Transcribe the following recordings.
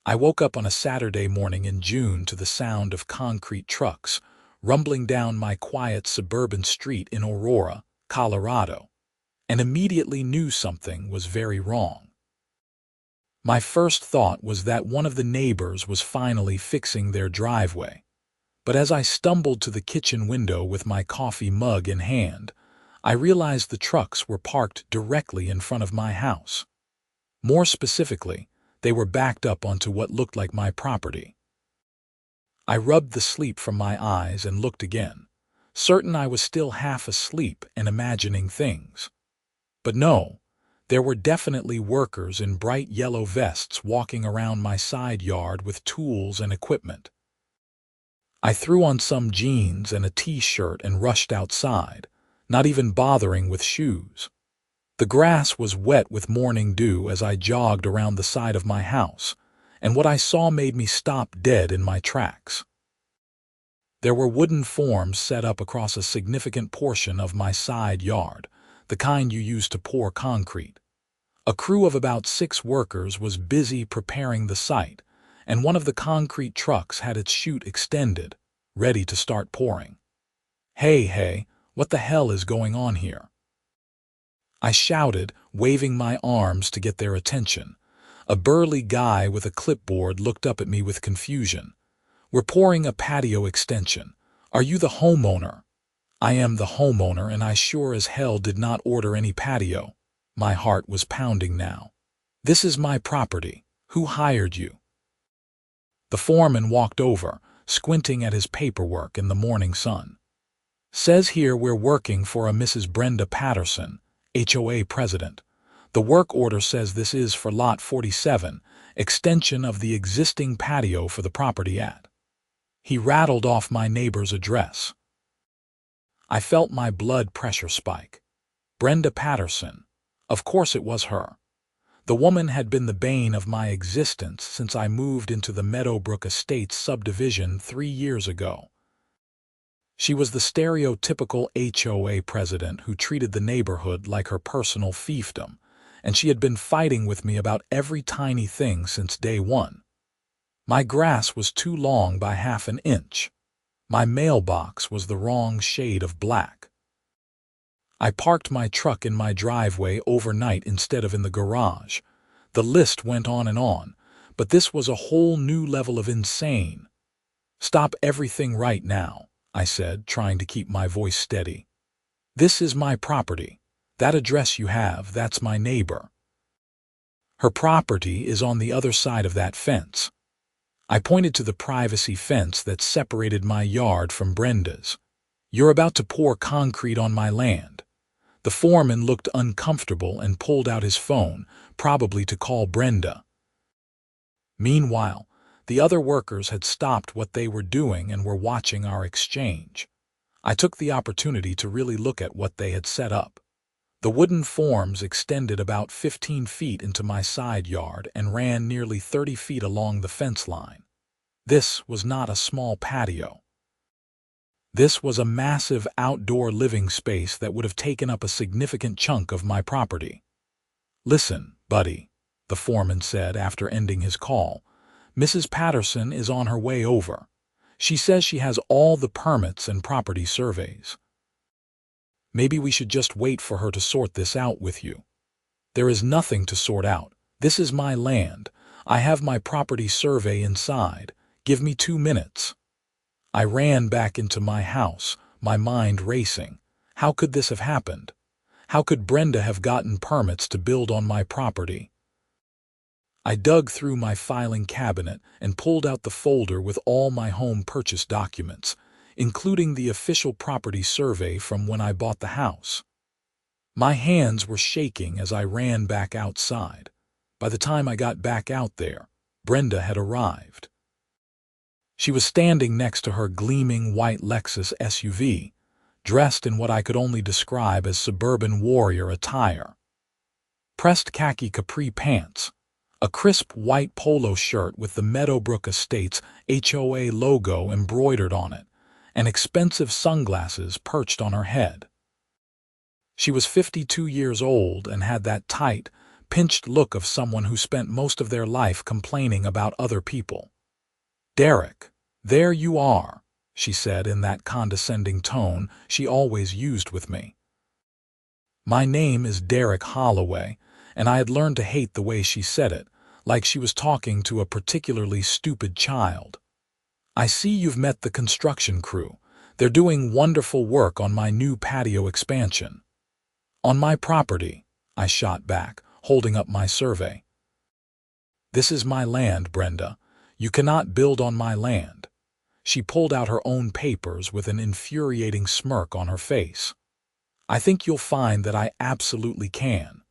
I woke up on a Saturday morning in June to the sound of concrete trucks rumbling down my quiet suburban street in Aurora, Colorado, and immediately knew something was very wrong. My first thought was that one of the neighbors was finally fixing their driveway, but as I stumbled to the kitchen window with my coffee mug in hand, I realized the trucks were parked directly in front of my house. More specifically, they were backed up onto what looked like my property. I rubbed the sleep from my eyes and looked again, certain I was still half asleep and imagining things. But no, there were definitely workers in bright yellow vests walking around my side yard with tools and equipment. I threw on some jeans and a t-shirt and rushed outside, not even bothering with shoes. The grass was wet with morning dew as I jogged around the side of my house, and what I saw made me stop dead in my tracks. There were wooden forms set up across a significant portion of my side yard, the kind you use to pour concrete. A crew of about 6 workers was busy preparing the site, and one of the concrete trucks had its chute extended, ready to start pouring. Hey, what the hell is going on here?" I shouted, waving my arms to get their attention. A burly guy with a clipboard looked up at me with confusion. "We're pouring a patio extension. Are you the homeowner?" I am the homeowner, and I sure as hell did not order any patio. My heart was pounding now. "This is my property. Who hired you?" The foreman walked over, squinting at his paperwork in the morning sun. "Says here we're working for a Mrs. Brenda Patterson, HOA president. The work order says this is for Lot 47, extension of the existing patio for the property at." He rattled off my neighbor's address. I felt my blood pressure spike. Brenda Patterson. Of course it was her. The woman had been the bane of my existence since I moved into the Meadowbrook Estates subdivision 3 years ago. She was the stereotypical HOA president who treated the neighborhood like her personal fiefdom, and she had been fighting with me about every tiny thing since day one. My grass was too long by half an inch. My mailbox was the wrong shade of black. I parked my truck in my driveway overnight instead of in the garage. The list went on, but this was a whole new level of insane. "Stop everything right now," I said, trying to keep my voice steady. "This is my property. That address you have, that's my neighbor. Her property is on the other side of that fence." I pointed to the privacy fence that separated my yard from Brenda's. "You're about to pour concrete on my land." The foreman looked uncomfortable and pulled out his phone, probably to call Brenda. Meanwhile, the other workers had stopped what they were doing and were watching our exchange. I took the opportunity to really look at what they had set up. The wooden forms extended about 15 feet into my side yard and ran nearly 30 feet along the fence line. This was not a small patio. This was a massive outdoor living space that would have taken up a significant chunk of my property. "Listen, buddy," the foreman said after ending his call. "Mrs. Patterson is on her way over. She says she has all the permits and property surveys. Maybe we should just wait for her to sort this out with you." "There is nothing to sort out. This is my land. I have my property survey inside. Give me 2 minutes." I ran back into my house, my mind racing. How could this have happened? How could Brenda have gotten permits to build on my property? I dug through my filing cabinet and pulled out the folder with all my home purchase documents, including the official property survey from when I bought the house. My hands were shaking as I ran back outside. By the time I got back out there, Brenda had arrived. She was standing next to her gleaming white Lexus SUV, dressed in what I could only describe as suburban warrior attire. Pressed khaki capri pants, a crisp white polo shirt with the Meadowbrook Estates HOA logo embroidered on it, and expensive sunglasses perched on her head. She was 52 years old and had that tight, pinched look of someone who spent most of their life complaining about other people. "Derek, there you are," she said in that condescending tone she always used with me. My name is Derek Holloway, and I had learned to hate the way she said it, like she was talking to a particularly stupid child. "I see you've met the construction crew. They're doing wonderful work on my new patio expansion." "On my property," I shot back, holding up my survey. "This is my land, Brenda. You cannot build on my land." She pulled out her own papers with an infuriating smirk on her face. "I think you'll find that I absolutely can.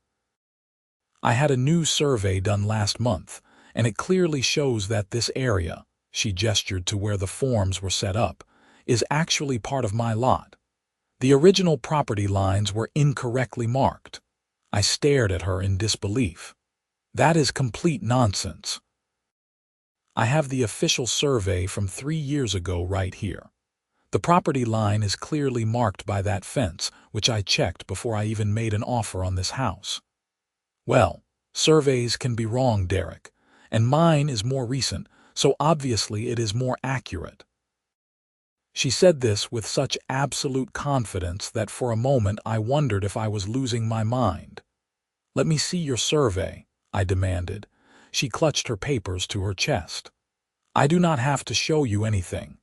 I had a new survey done last month, and it clearly shows that this area," she gestured to where the forms were set up, "is actually part of my lot. The original property lines were incorrectly marked." I stared at her in disbelief. "That is complete nonsense. I have the official survey from 3 years ago right here. The property line is clearly marked by that fence, which I checked before I even made an offer on this house." "Well, surveys can be wrong, Derek, and mine is more recent, so obviously it is more accurate." She said this with such absolute confidence that for a moment I wondered if I was losing my mind. "Let me see your survey," I demanded. She clutched her papers to her chest. "I do not have to show you anything.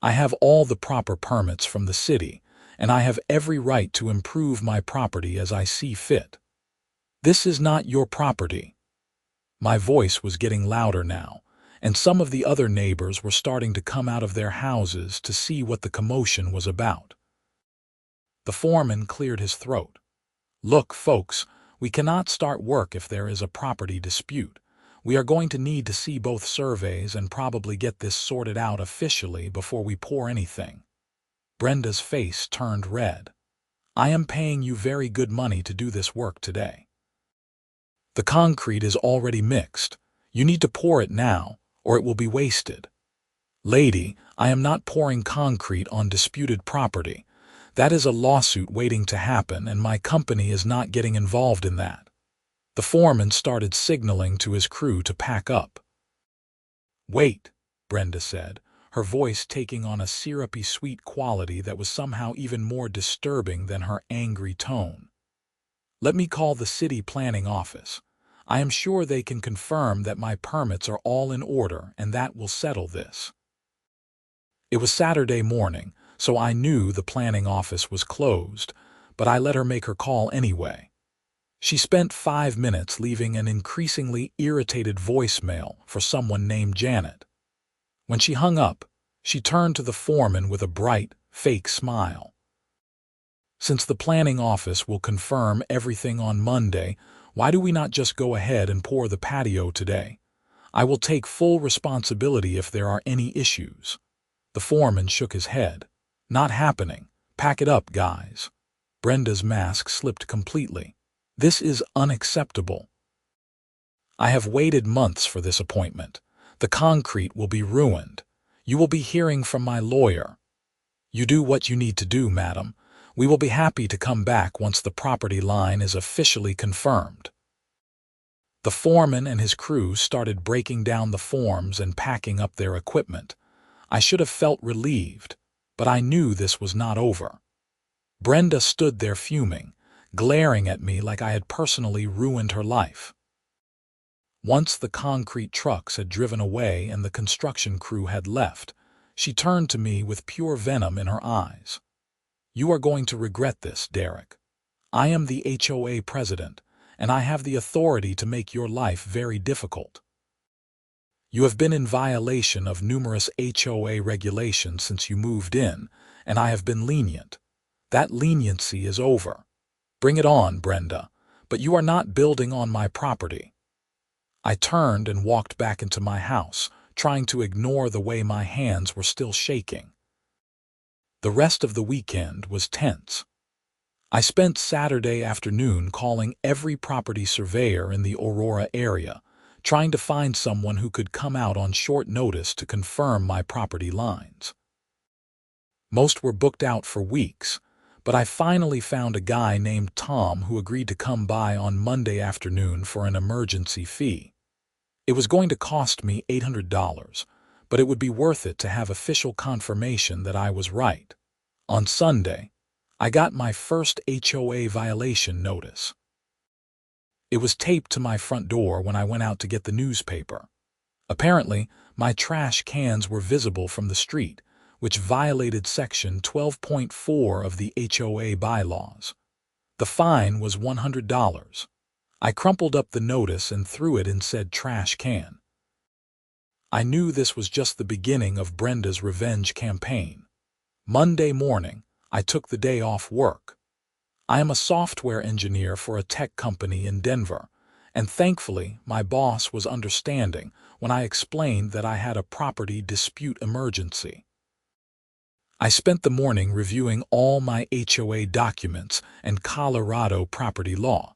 I have all the proper permits from the city, and I have every right to improve my property as I see fit. This is not your property." My voice was getting louder now, and some of the other neighbors were starting to come out of their houses to see what the commotion was about. The foreman cleared his throat. "Look, folks, we cannot start work if there is a property dispute. We are going to need to see both surveys and probably get this sorted out officially before we pour anything." Brenda's face turned red. "I am paying you very good money to do this work today. The concrete is already mixed. You need to pour it now, or it will be wasted." "Lady, I am not pouring concrete on disputed property. That is a lawsuit waiting to happen, and my company is not getting involved in that." The foreman started signaling to his crew to pack up. "Wait," Brenda said, her voice taking on a syrupy sweet quality that was somehow even more disturbing than her angry tone. "Let me call the city planning office. I am sure they can confirm that my permits are all in order, and that will settle this." It was Saturday morning, so I knew the planning office was closed, but I let her make her call anyway. She spent 5 minutes leaving an increasingly irritated voicemail for someone named Janet. When she hung up, she turned to the foreman with a bright, fake smile. "Since the planning office will confirm everything on Monday, why do we not just go ahead and pour the patio today? I will take full responsibility if there are any issues." The foreman shook his head. "Not happening. Pack it up, guys." Brenda's mask slipped completely. "This is unacceptable. I have waited months for this appointment. The concrete will be ruined. You will be hearing from my lawyer. You do what you need to do, madam. We will be happy to come back once the property line is officially confirmed." The foreman and his crew started breaking down the forms and packing up their equipment. I should have felt relieved, but I knew this was not over. Brenda stood there fuming, glaring at me like I had personally ruined her life. Once the concrete trucks had driven away and the construction crew had left, she turned to me with pure venom in her eyes. "You are going to regret this, Derek. I am the HOA president, and I have the authority to make your life very difficult. You have been in violation of numerous HOA regulations since you moved in, and I have been lenient. That leniency is over. Bring it on, Brenda, but you are not building on my property." I turned and walked back into my house, trying to ignore the way my hands were still shaking. The rest of the weekend was tense. I spent Saturday afternoon calling every property surveyor in the Aurora area, trying to find someone who could come out on short notice to confirm my property lines. Most were booked out for weeks, but I finally found a guy named Tom who agreed to come by on Monday afternoon for an emergency fee. It was going to cost me $800, but it would be worth it to have official confirmation that I was right. On Sunday, I got my first HOA violation notice. It was taped to my front door when I went out to get the newspaper. Apparently, my trash cans were visible from the street, which violated Section 12.4 of the HOA bylaws. The fine was $100. I crumpled up the notice and threw it in said trash can. I knew this was just the beginning of Brenda's revenge campaign. Monday morning, I took the day off work. I am a software engineer for a tech company in Denver, and thankfully my boss was understanding when I explained that I had a property dispute emergency. I spent the morning reviewing all my HOA documents and Colorado property law.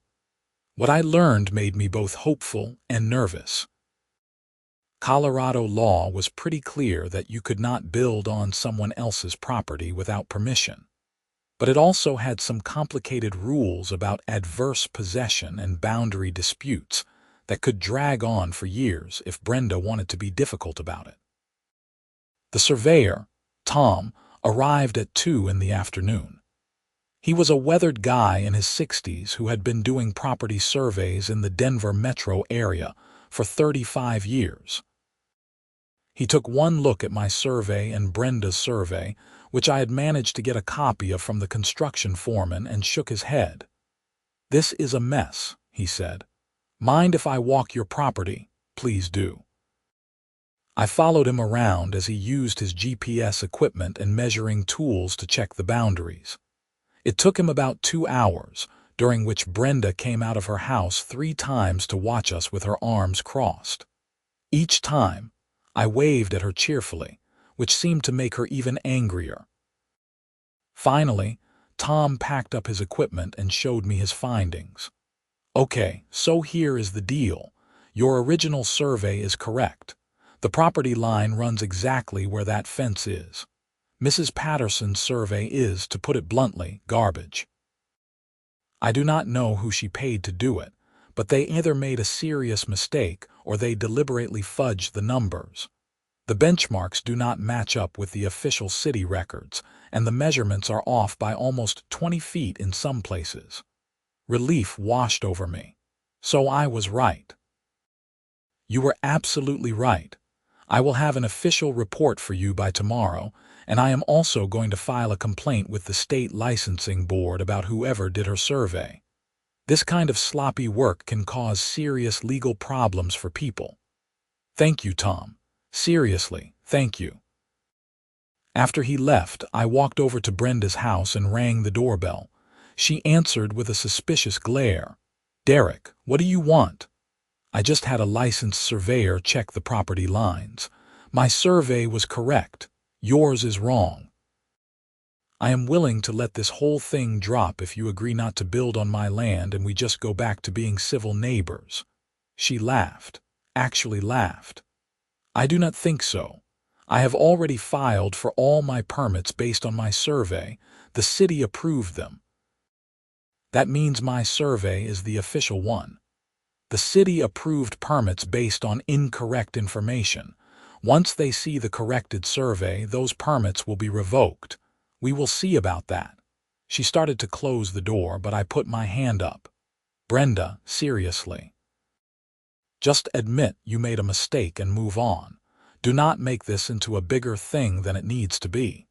What I learned made me both hopeful and nervous. Colorado law was pretty clear that you could not build on someone else's property without permission. But it also had some complicated rules about adverse possession and boundary disputes that could drag on for years if Brenda wanted to be difficult about it. The surveyor, Tom, arrived at 2 in the afternoon. He was a weathered guy in his 60s who had been doing property surveys in the Denver metro area for 35 years. He took one look at my survey and Brenda's survey, which I had managed to get a copy of from the construction foreman, and shook his head. "This is a mess," he said. "Mind if I walk your property? Please do." I followed him around as he used his GPS equipment and measuring tools to check the boundaries. It took him about 2 hours, during which Brenda came out of her house 3 times to watch us with her arms crossed. Each time, I waved at her cheerfully, which seemed to make her even angrier. Finally, Tom packed up his equipment and showed me his findings. "Okay, so here is the deal. Your original survey is correct. The property line runs exactly where that fence is. Mrs. Patterson's survey is, to put it bluntly, garbage. I do not know who she paid to do it, but they either made a serious mistake or they deliberately fudged the numbers. The benchmarks do not match up with the official city records, and the measurements are off by almost 20 feet in some places." Relief washed over me. So I was right. "You were absolutely right. I will have an official report for you by tomorrow, and I am also going to file a complaint with the state licensing board about whoever did her survey. This kind of sloppy work can cause serious legal problems for people. Thank you, Tom. Seriously, thank you." After he left, I walked over to Brenda's house and rang the doorbell. She answered with a suspicious glare. "Derek, what do you want?" "I just had a licensed surveyor check the property lines. My survey was correct. Yours is wrong. I am willing to let this whole thing drop if you agree not to build on my land and we just go back to being civil neighbors." She laughed. Actually laughed. "I do not think so. I have already filed for all my permits based on my survey. The city approved them. That means my survey is the official one. The city approved permits based on incorrect information. Once they see the corrected survey, those permits will be revoked. We will see about that." She started to close the door, but I put my hand up. "Brenda, seriously. Just admit you made a mistake and move on. Do not make this into a bigger thing than it needs to be.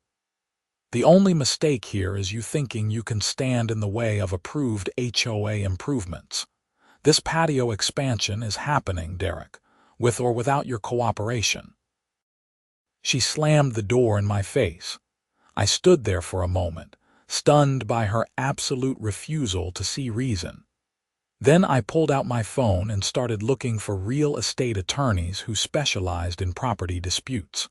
The only mistake here is you thinking you can stand in the way of approved HOA improvements. This patio expansion is happening, Derek, with or without your cooperation." She slammed the door in my face. I stood there for a moment, stunned by her absolute refusal to see reason. Then I pulled out my phone and started looking for real estate attorneys who specialized in property disputes.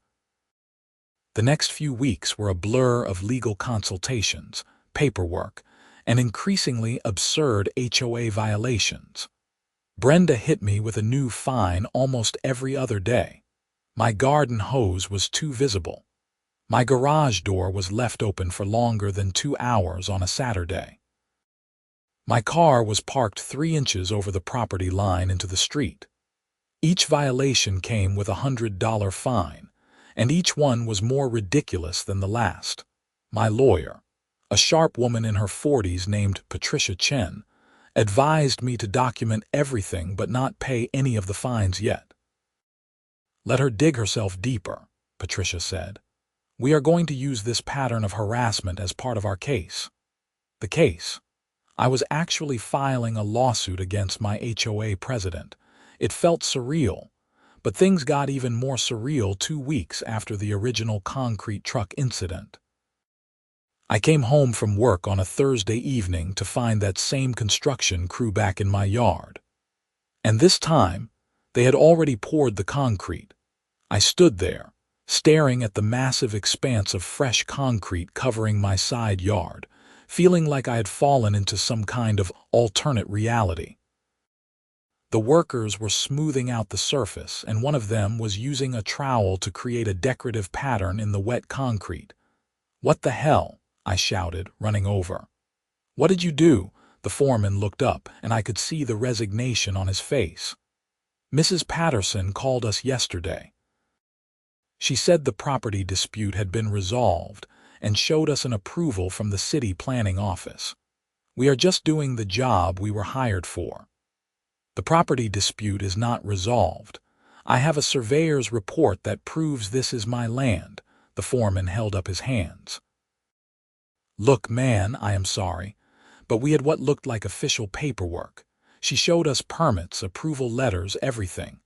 The next few weeks were a blur of legal consultations, paperwork, and increasingly absurd HOA violations. Brenda hit me with a new fine almost every other day. My garden hose was too visible. My garage door was left open for longer than 2 hours on a Saturday. My car was parked 3 inches over the property line into the street. Each violation came with a $100 fine, and each one was more ridiculous than the last. My lawyer, a sharp woman in her 40s named Patricia Chen, advised me to document everything but not pay any of the fines yet. "Let her dig herself deeper," Patricia said. "We are going to use this pattern of harassment as part of our case." The case? I was actually filing a lawsuit against my HOA president. It felt surreal, but things got even more surreal 2 weeks after the original concrete truck incident. I came home from work on a Thursday evening to find that same construction crew back in my yard. And this time, they had already poured the concrete. I stood there, staring at the massive expanse of fresh concrete covering my side yard, feeling like I had fallen into some kind of alternate reality. The workers were smoothing out the surface, and one of them was using a trowel to create a decorative pattern in the wet concrete. "What the hell?" I shouted, running over. "What did you do?" The foreman looked up, and I could see the resignation on his face. "Mrs. Patterson called us yesterday. She said the property dispute had been resolved and showed us an approval from the city planning office. We are just doing the job we were hired for. The property dispute is not resolved. I have a surveyor's report that proves this is my land." The foreman held up his hands. "Look, man, I am sorry, but we had what looked like official paperwork. She showed us permits, approval letters, everything.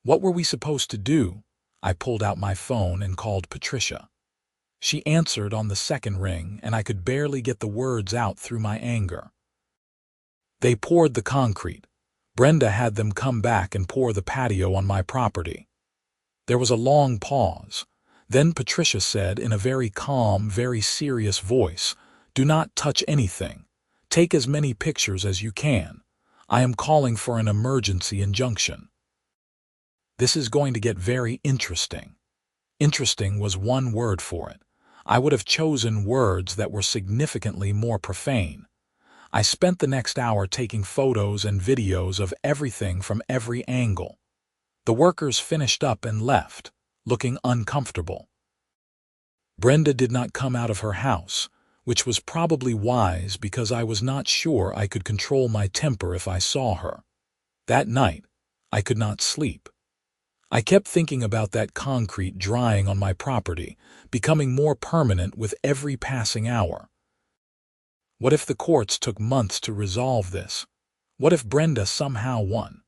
What were we supposed to do?" I pulled out my phone and called Patricia. She answered on the second ring, and I could barely get the words out through my anger. "They poured the concrete. Brenda had them come back and pour the patio on my property." There was a long pause. Then Patricia said in a very calm, very serious voice, "Do not touch anything. Take as many pictures as you can. I am calling for an emergency injunction." This is going to get very interesting. Interesting was one word for it. I would have chosen words that were significantly more profane. I spent the next hour taking photos and videos of everything from every angle. The workers finished up and left, looking uncomfortable. Brenda did not come out of her house, which was probably wise because I was not sure I could control my temper if I saw her. That night, I could not sleep. I kept thinking about that concrete drying on my property, becoming more permanent with every passing hour. What if the courts took months to resolve this? What if Brenda somehow won?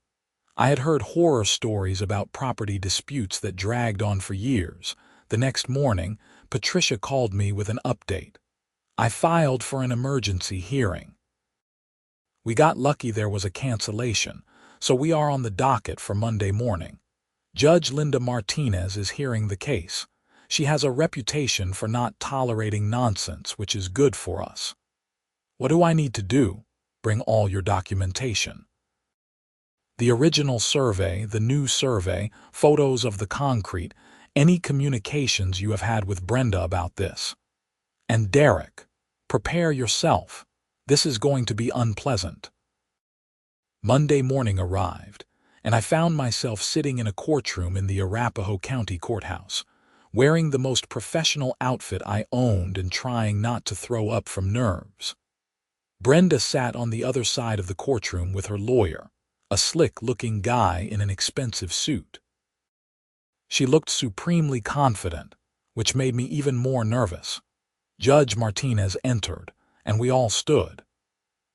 I had heard horror stories about property disputes that dragged on for years. The next morning, Patricia called me with an update. I filed for an emergency hearing. We got lucky there was a cancellation, so we are on the docket for Monday morning. Judge Linda Martinez is hearing the case. She has a reputation for not tolerating nonsense, which is good for us. What do I need to do? Bring all your documentation. The original survey, the new survey, photos of the concrete, any communications you have had with Brenda about this. And Derek, prepare yourself. This is going to be unpleasant. Monday morning arrived, and I found myself sitting in a courtroom in the Arapahoe County Courthouse, wearing the most professional outfit I owned and trying not to throw up from nerves. Brenda sat on the other side of the courtroom with her lawyer, a slick-looking guy in an expensive suit. She looked supremely confident, which made me even more nervous. Judge Martinez entered, and we all stood.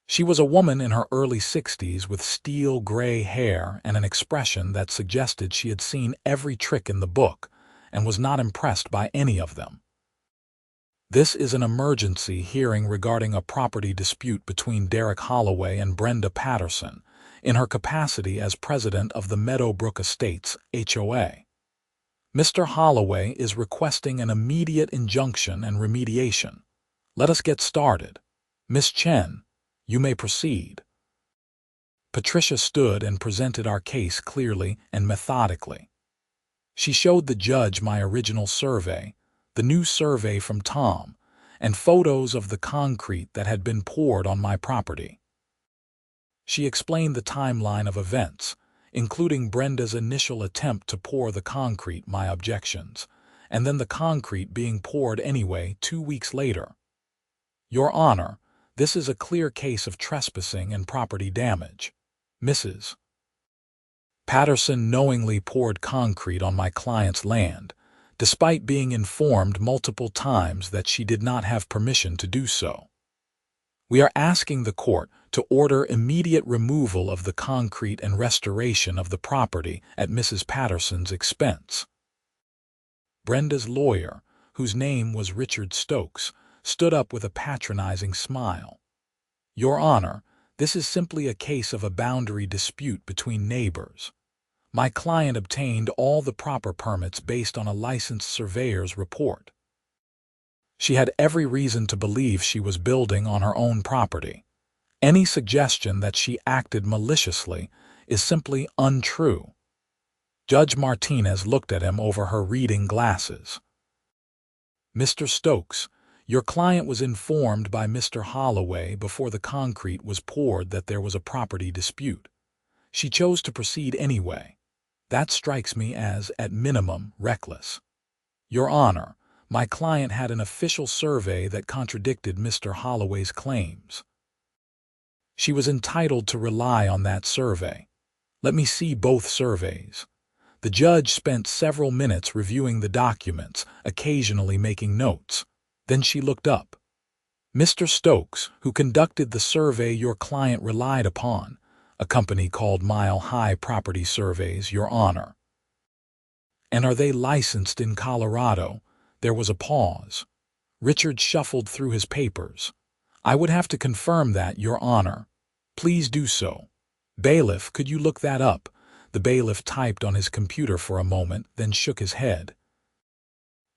She was a woman in her early 60s with steel gray hair and an expression that suggested she had seen every trick in the book and was not impressed by any of them. This is an emergency hearing regarding a property dispute between Derek Holloway and Brenda Patterson in her capacity as president of the Meadowbrook Estates, HOA. Mr. Holloway is requesting an immediate injunction and remediation. Let us get started. Miss Chen, you may proceed. Patricia stood and presented our case clearly and methodically. She showed the judge my original survey, the new survey from Tom, and photos of the concrete that had been poured on my property. She explained the timeline of events, including Brenda's initial attempt to pour the concrete, my objections, and then the concrete being poured anyway 2 weeks later. Your Honor, this is a clear case of trespassing and property damage. Mrs. Patterson knowingly poured concrete on my client's land, despite being informed multiple times that she did not have permission to do so. We are asking the court to order immediate removal of the concrete and restoration of the property at Mrs. Patterson's expense. Brenda's lawyer, whose name was Richard Stokes, stood up with a patronizing smile. Your Honor, this is simply a case of a boundary dispute between neighbors. My client obtained all the proper permits based on a licensed surveyor's report. She had every reason to believe she was building on her own property. Any suggestion that she acted maliciously is simply untrue. Judge Martinez looked at him over her reading glasses. Mr. Stokes, your client was informed by Mr. Holloway before the concrete was poured that there was a property dispute. She chose to proceed anyway. That strikes me as, at minimum, reckless. Your Honor, my client had an official survey that contradicted Mr. Holloway's claims. She was entitled to rely on that survey. Let me see both surveys. The judge spent several minutes reviewing the documents, occasionally making notes. Then she looked up. Mr. Stokes, who conducted the survey your client relied upon, a company called Mile High Property Surveys, Your Honor. And are they licensed in Colorado? There was a pause. Richard shuffled through his papers. I would have to confirm that, Your Honor. Please do so. Bailiff, could you look that up? The bailiff typed on his computer for a moment, then shook his head.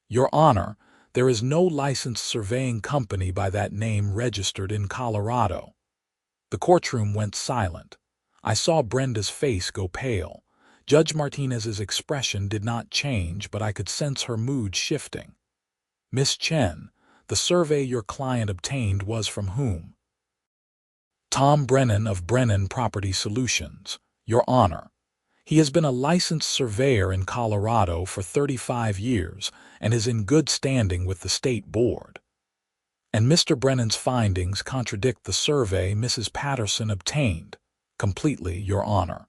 Your Honor, there is no licensed surveying company by that name registered in Colorado. The courtroom went silent. I saw Brenda's face go pale. Judge Martinez's expression did not change, but I could sense her mood shifting. Miss Chen, the survey your client obtained was from whom? Tom Brennan of Brennan Property Solutions, Your Honor. He has been a licensed surveyor in Colorado for 35 years and is in good standing with the state board. And Mr. Brennan's findings contradict the survey Mrs. Patterson obtained. Completely, Your Honor.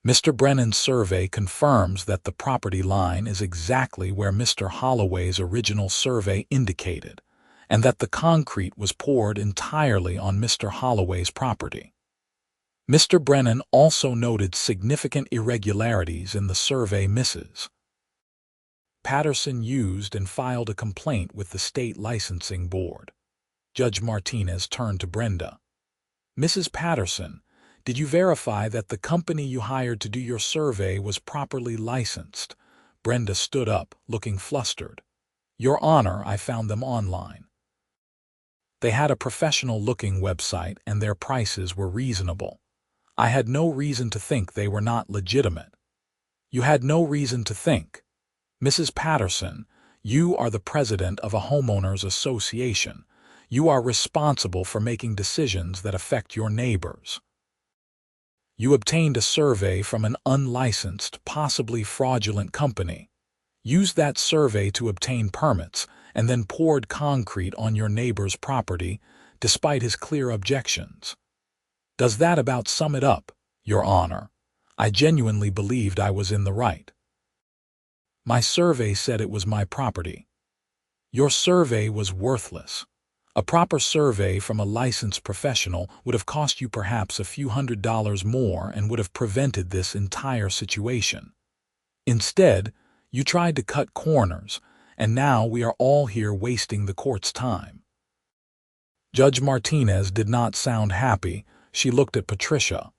Mr. Brennan's survey confirms that the property line is exactly where Mr. Holloway's original survey indicated, and that the concrete was poured entirely on Mr. Holloway's property. Mr. Brennan also noted significant irregularities in the survey Mrs. Patterson used and filed a complaint with the state licensing board. Judge Martinez turned to Brenda. Mrs. Patterson, did you verify that the company you hired to do your survey was properly licensed? Brenda stood up, looking flustered. Your Honor, I found them online. They had a professional-looking website and their prices were reasonable. I had no reason to think they were not legitimate. You had no reason to think. Mrs. Patterson, you are the president of a homeowners association. You are responsible for making decisions that affect your neighbors. You obtained a survey from an unlicensed, possibly fraudulent company. Used that survey to obtain permits and then poured concrete on your neighbor's property despite his clear objections. Does that about sum it up, Your Honor? I genuinely believed I was in the right. My survey said it was my property. Your survey was worthless. A proper survey from a licensed professional would have cost you perhaps a few $100s more and would have prevented this entire situation. Instead, you tried to cut corners, and now we are all here wasting the court's time. Judge Martinez did not sound happy. She looked at Patricia.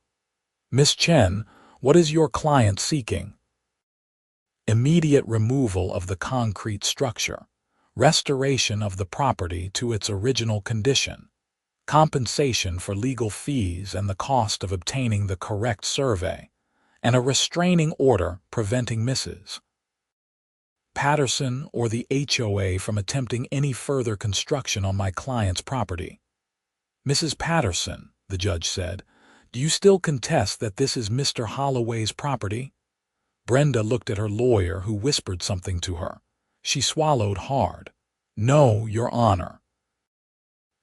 Miss Chen, what is your client seeking? Immediate removal of the concrete structure. Restoration of the property to its original condition, compensation for legal fees and the cost of obtaining the correct survey, and a restraining order preventing Mrs. Patterson or the HOA from attempting any further construction on my client's property. Mrs. Patterson, the judge said, do you still contest that this is Mr. Holloway's property? Brenda looked at her lawyer, who whispered something to her. She swallowed hard. No, Your Honor.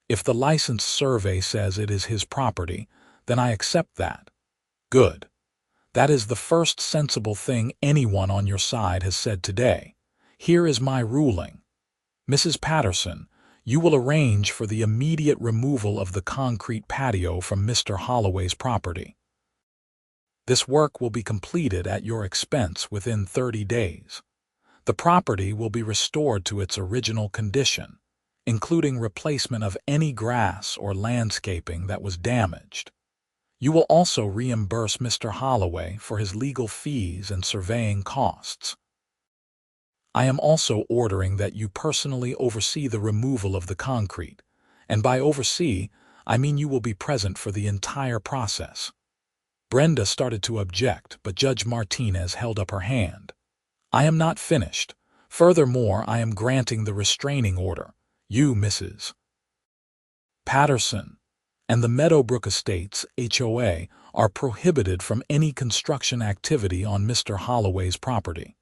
If the license survey says it is his property, then I accept that. Good. That is the first sensible thing anyone on your side has said today. Here is my ruling. Mrs. Patterson, you will arrange for the immediate removal of the concrete patio from Mr. Holloway's property. This work will be completed at your expense within 30 days. The property will be restored to its original condition, including replacement of any grass or landscaping that was damaged. You will also reimburse Mr. Holloway for his legal fees and surveying costs. I am also ordering that you personally oversee the removal of the concrete, and by oversee, I mean you will be present for the entire process. Brenda started to object, but Judge Martinez held up her hand. I am not finished. Furthermore, I am granting the restraining order. You, Mrs. Patterson, and the Meadowbrook Estates, HOA, are prohibited from any construction activity on Mr. Holloway's property.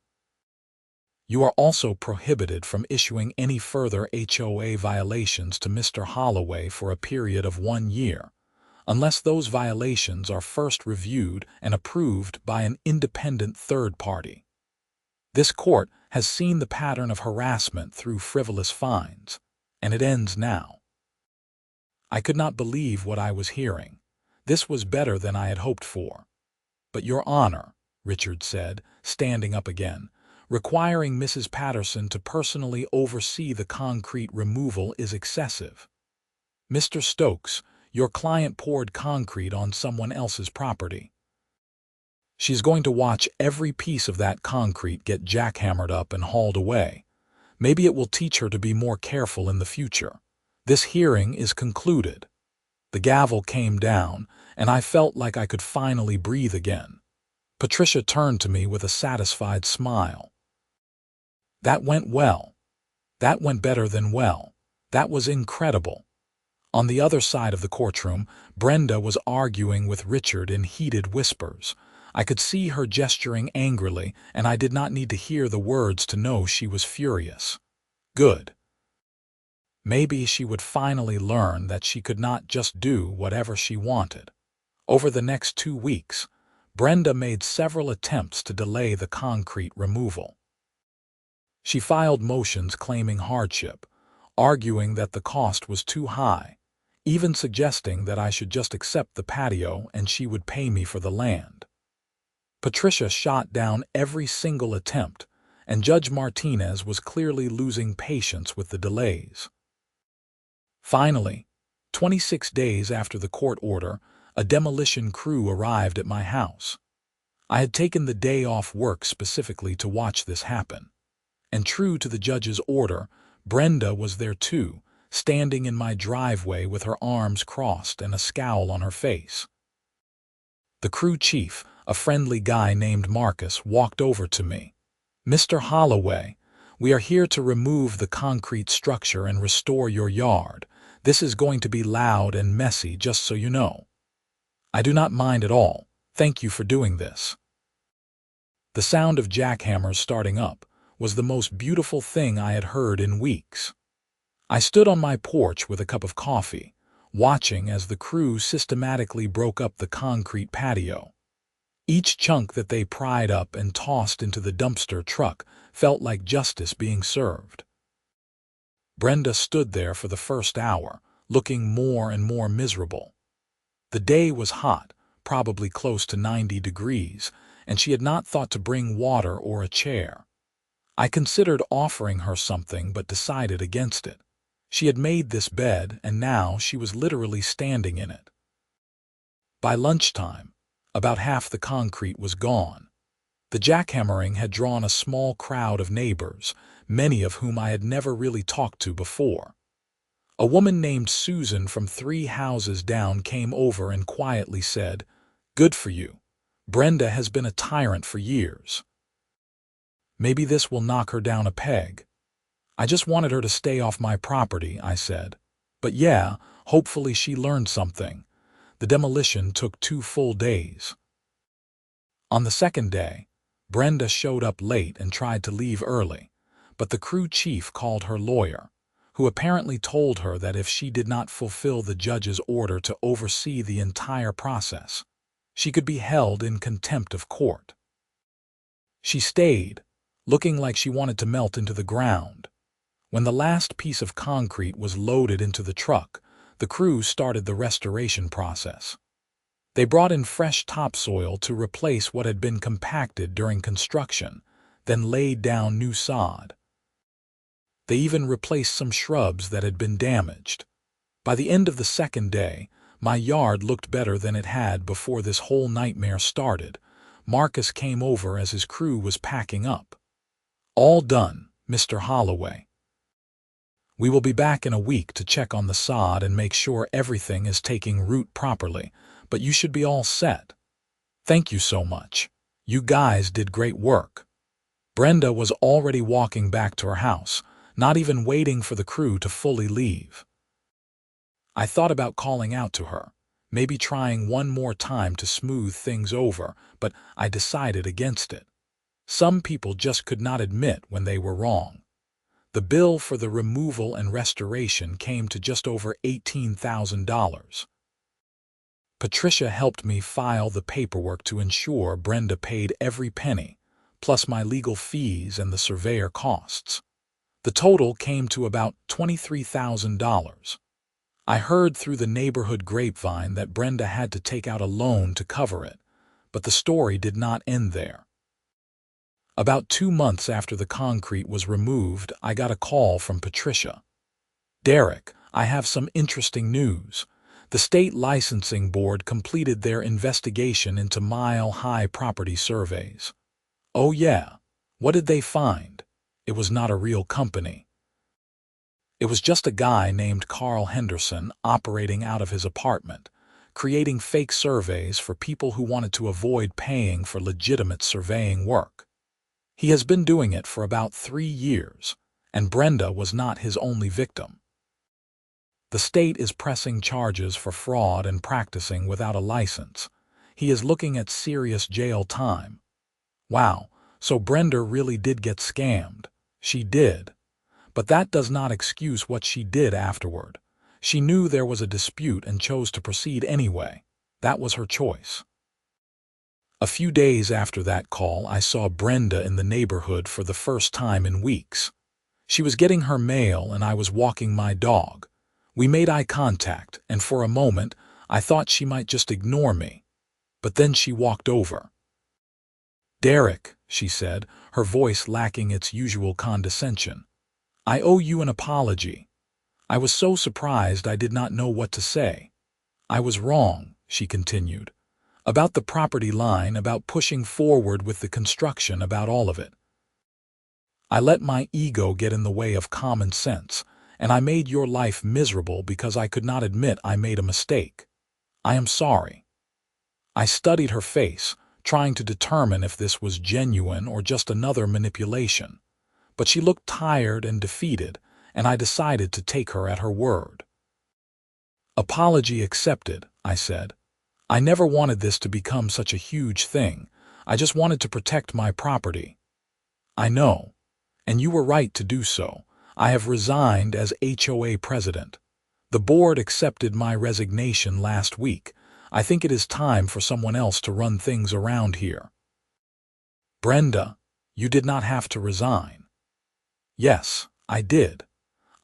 You are also prohibited from issuing any further HOA violations to Mr. Holloway for a period of 1 year, unless those violations are first reviewed and approved by an independent third party. This court has seen the pattern of harassment through frivolous fines, and it ends now. I could not believe what I was hearing. This was better than I had hoped for. But Your Honor, Richard said, standing up again, requiring Mrs. Patterson to personally oversee the concrete removal is excessive. Mr. Stokes, your client poured concrete on someone else's property. She's going to watch every piece of that concrete get jackhammered up and hauled away. Maybe it will teach her to be more careful in the future. This hearing is concluded. The gavel came down, and I felt like I could finally breathe again. Patricia turned to me with a satisfied smile. That went well. That went better than well. That was incredible. On the other side of the courtroom, Brenda was arguing with Richard in heated whispers. I could see her gesturing angrily, and I did not need to hear the words to know she was furious. Good. Maybe she would finally learn that she could not just do whatever she wanted. Over the next 2 weeks, Brenda made several attempts to delay the concrete removal. She filed motions claiming hardship, arguing that the cost was too high, even suggesting that I should just accept the patio and she would pay me for the land. Patricia shot down every single attempt, and Judge Martinez was clearly losing patience with the delays. Finally, 26 days after the court order, a demolition crew arrived at my house. I had taken the day off work specifically to watch this happen. And true to the judge's order, Brenda was there too, standing in my driveway with her arms crossed and a scowl on her face. The crew chief, a friendly guy named Marcus, walked over to me. Mr. Holloway, we are here to remove the concrete structure and restore your yard. This is going to be loud and messy, just so you know. I do not mind at all. Thank you for doing this. The sound of jackhammers starting up was the most beautiful thing I had heard in weeks. I stood on my porch with a cup of coffee, watching as the crew systematically broke up the concrete patio. Each chunk that they pried up and tossed into the dumpster truck felt like justice being served. Brenda stood there for the first hour, looking more and more miserable. The day was hot, probably close to 90 degrees, and she had not thought to bring water or a chair. I considered offering her something but decided against it. She had made this bed, and now she was literally standing in it. By lunchtime, about half the concrete was gone. The jackhammering had drawn a small crowd of neighbors, many of whom I had never really talked to before. A woman named Susan from 3 houses down came over and quietly said, "Good for you. Brenda has been a tyrant for years." Maybe this will knock her down a peg. I just wanted her to stay off my property, I said. But yeah, hopefully she learned something. The demolition took 2 full days. On the second day, Brenda showed up late and tried to leave early, but the crew chief called her lawyer, who apparently told her that if she did not fulfill the judge's order to oversee the entire process, she could be held in contempt of court. She stayed, looking like she wanted to melt into the ground. When the last piece of concrete was loaded into the truck, the crew started the restoration process. They brought in fresh topsoil to replace what had been compacted during construction, then laid down new sod. They even replaced some shrubs that had been damaged. By the end of the second day, my yard looked better than it had before this whole nightmare started. Marcus came over as his crew was packing up. "All done, Mr. Holloway. We will be back in a week to check on the sod and make sure everything is taking root properly, but you should be all set. Thank you so much. You guys did great work." Brenda was already walking back to her house, not even waiting for the crew to fully leave. I thought about calling out to her, maybe trying one more time to smooth things over, but I decided against it. Some people just could not admit when they were wrong. The bill for the removal and restoration came to just over $18,000. Patricia helped me file the paperwork to ensure Brenda paid every penny, plus my legal fees and the surveyor costs. The total came to about $23,000. I heard through the neighborhood grapevine that Brenda had to take out a loan to cover it, but the story did not end there. About 2 months after the concrete was removed, I got a call from Patricia. "Derek, I have some interesting news. The state licensing board completed their investigation into mile-high property surveys." "Oh yeah, what did they find?" "It was not a real company. It was just a guy named Carl Henderson operating out of his apartment, creating fake surveys for people who wanted to avoid paying for legitimate surveying work. He has been doing it for about 3 years, and Brenda was not his only victim. The state is pressing charges for fraud and practicing without a license. He is looking at serious jail time." Wow, so Brenda really did get scammed. She did. But that does not excuse what she did afterward. She knew there was a dispute and chose to proceed anyway. That was her choice. A few days after that call, I saw Brenda in the neighborhood for the first time in weeks. She was getting her mail and I was walking my dog. We made eye contact, and for a moment, I thought she might just ignore me. But then she walked over. "Derek," she said, her voice lacking its usual condescension, "I owe you an apology. I was so surprised I did not know what to say. I was wrong," she continued, "about the property line, about pushing forward with the construction, about all of it. I let my ego get in the way of common sense, and I made your life miserable because I could not admit I made a mistake. I am sorry." I studied her face, trying to determine if this was genuine or just another manipulation. But she looked tired and defeated, and I decided to take her at her word. "Apology accepted," I said. "I never wanted this to become such a huge thing. I just wanted to protect my property." "I know. And you were right to do so. I have resigned as HOA president. The board accepted my resignation last week. I think it is time for someone else to run things around here." "Brenda, you did not have to resign." "Yes, I did.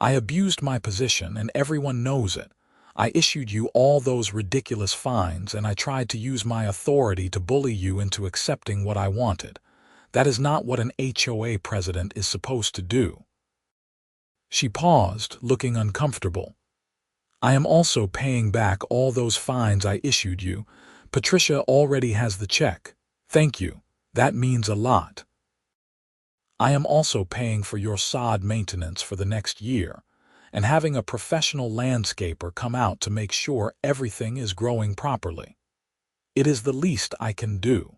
I abused my position and everyone knows it. I issued you all those ridiculous fines and I tried to use my authority to bully you into accepting what I wanted. That is not what an HOA president is supposed to do." She paused, looking uncomfortable. "I am also paying back all those fines I issued you. Patricia already has the check. Thank you. That means a lot. I am also paying for your sod maintenance for the next year, and having a professional landscaper come out to make sure everything is growing properly. It is the least I can do."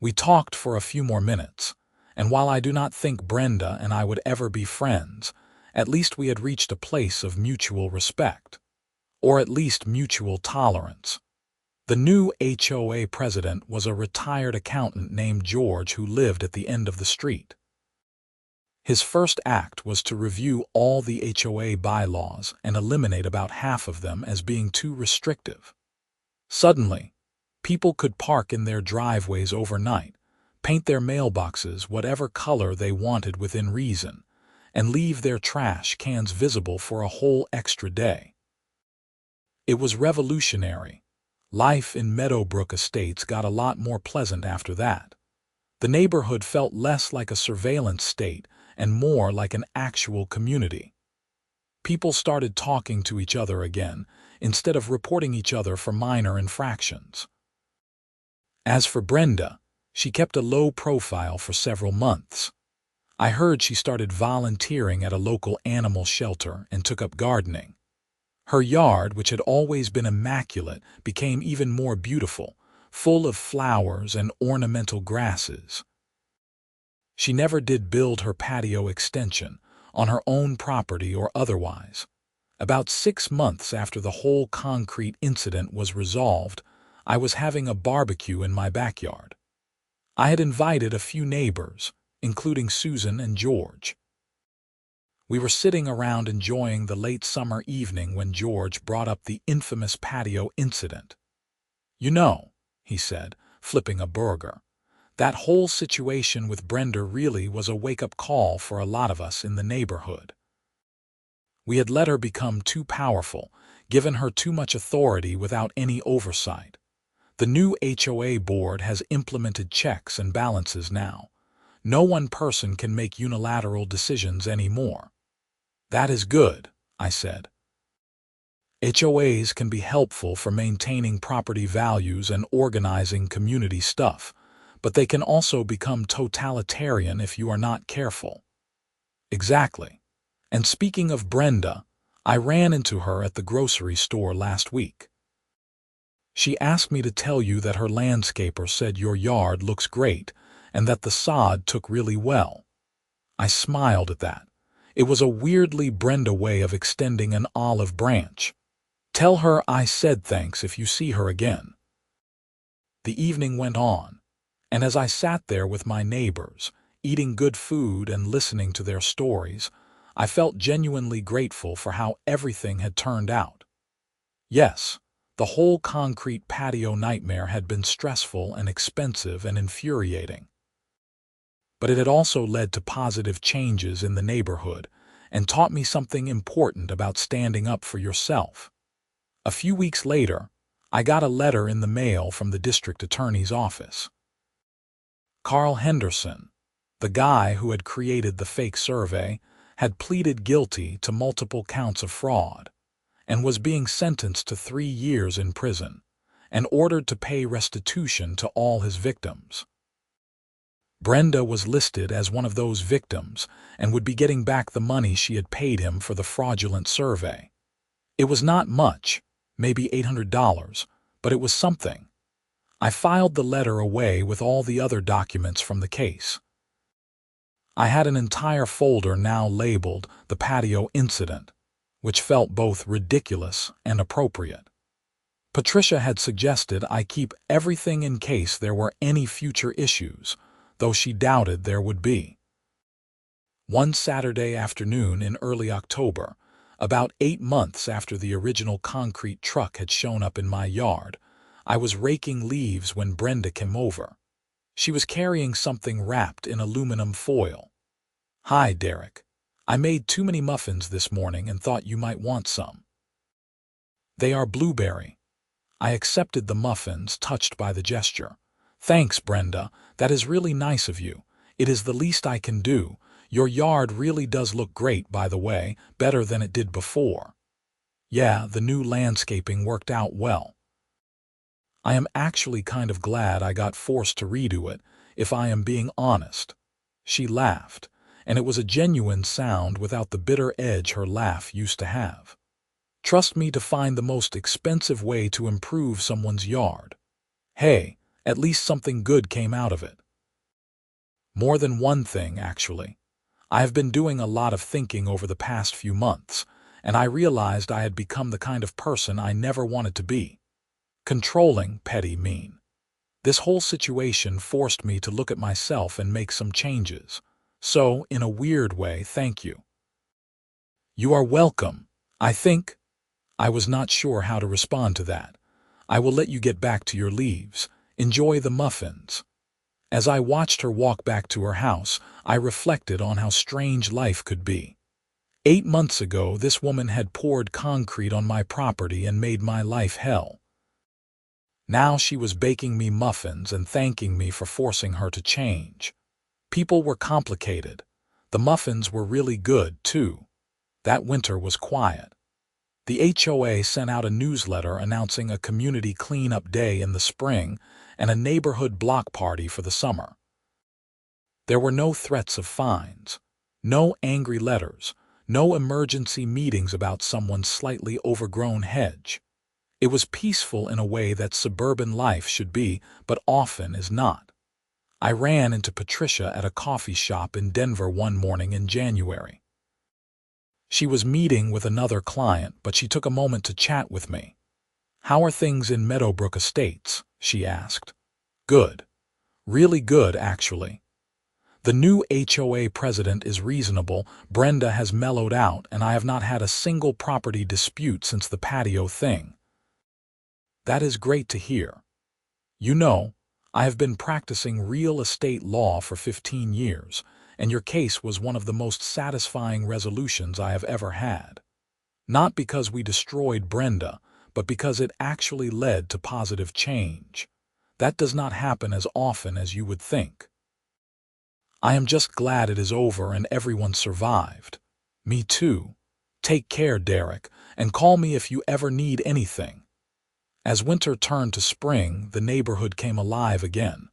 We talked for a few more minutes, and while I do not think Brenda and I would ever be friends, at least we had reached a place of mutual respect, or at least mutual tolerance. The new HOA president was a retired accountant named George who lived at the end of the street. His first act was to review all the HOA bylaws and eliminate about half of them as being too restrictive. Suddenly, people could park in their driveways overnight, paint their mailboxes whatever color they wanted within reason, and leave their trash cans visible for a whole extra day. It was revolutionary. Life in Meadowbrook Estates got a lot more pleasant after that. The neighborhood felt less like a surveillance state and more like an actual community. People started talking to each other again, instead of reporting each other for minor infractions. As for Brenda, she kept a low profile for several months. I heard she started volunteering at a local animal shelter and took up gardening. Her yard, which had always been immaculate, became even more beautiful, full of flowers and ornamental grasses. She never did build her patio extension, on her own property or otherwise. About 6 months after the whole concrete incident was resolved, I was having a barbecue in my backyard. I had invited a few neighbors, including Susan and George. We were sitting around enjoying the late summer evening when George brought up the infamous patio incident. "You know," he said, flipping a burger, "that whole situation with Brenda really was a wake-up call for a lot of us in the neighborhood. We had let her become too powerful, given her too much authority without any oversight. The new HOA board has implemented checks and balances now. No one person can make unilateral decisions anymore." "That is good," I said. "HOAs can be helpful for maintaining property values and organizing community stuff, but they can also become totalitarian if you are not careful." "Exactly. And speaking of Brenda, I ran into her at the grocery store last week. She asked me to tell you that her landscaper said your yard looks great and that the sod took really well." I smiled at that. It was a weirdly Brenda way of extending an olive branch. "Tell her I said thanks if you see her again." The evening went on, and as I sat there with my neighbors, eating good food and listening to their stories, I felt genuinely grateful for how everything had turned out. Yes, the whole concrete patio nightmare had been stressful and expensive and infuriating. But it had also led to positive changes in the neighborhood and taught me something important about standing up for yourself. A few weeks later, I got a letter in the mail from the district attorney's office. Carl Henderson, the guy who had created the fake survey, had pleaded guilty to multiple counts of fraud and was being sentenced to 3 years in prison and ordered to pay restitution to all his victims. Brenda was listed as one of those victims and would be getting back the money she had paid him for the fraudulent survey. It was not much, maybe $800, but it was something. I filed the letter away with all the other documents from the case. I had an entire folder now labeled "The Patio Incident," which felt both ridiculous and appropriate. Patricia had suggested I keep everything in case there were any future issues, though she doubted there would be. One Saturday afternoon in early October, about 8 months after the original concrete truck had shown up in my yard, I was raking leaves when Brenda came over. She was carrying something wrapped in aluminum foil. "Hi, Derek. I made too many muffins this morning and thought you might want some." "They are blueberry." I accepted the muffins, touched by the gesture. "Thanks, Brenda. That is really nice of you. It is the least I can do. Your yard really does look great, by the way, better than it did before." "Yeah, the new landscaping worked out well." "I am actually kind of glad I got forced to redo it, if I am being honest." She laughed, and it was a genuine sound without the bitter edge her laugh used to have. "Trust me to find the most expensive way to improve someone's yard. Hey, at least something good came out of it." More than one thing, actually. I have been doing a lot of thinking over the past few months, and I realized I had become the kind of person I never wanted to be. Controlling, petty, mean. This whole situation forced me to look at myself and make some changes. So, in a weird way, thank you. You are welcome. I was not sure how to respond to that. I will let you get back to your leaves. Enjoy the muffins. As I watched her walk back to her house, I reflected on how strange life could be. 8 months ago, this woman had poured concrete on my property and made my life hell. Now she was baking me muffins and thanking me for forcing her to change. People were complicated. The muffins were really good, too. That winter was quiet. The HOA sent out a newsletter announcing a community cleanup day in the spring and a neighborhood block party for the summer. There were no threats of fines, no angry letters, no emergency meetings about someone's slightly overgrown hedge. It was peaceful in a way that suburban life should be, but often is not. I ran into Patricia at a coffee shop in Denver one morning in January. She was meeting with another client, but she took a moment to chat with me. "How are things in Meadowbrook Estates?" she asked. "Good. Really good, actually. The new HOA president is reasonable, Brenda has mellowed out, and I have not had a single property dispute since the patio thing." "That is great to hear. You know, I have been practicing real estate law for 15 years, and your case was one of the most satisfying resolutions I have ever had. Not because we destroyed Brenda, but because it actually led to positive change. That does not happen as often as you would think. I am just glad it is over and everyone survived. Me too. Take care, Derek, and call me if you ever need anything." As winter turned to spring, the neighborhood came alive again.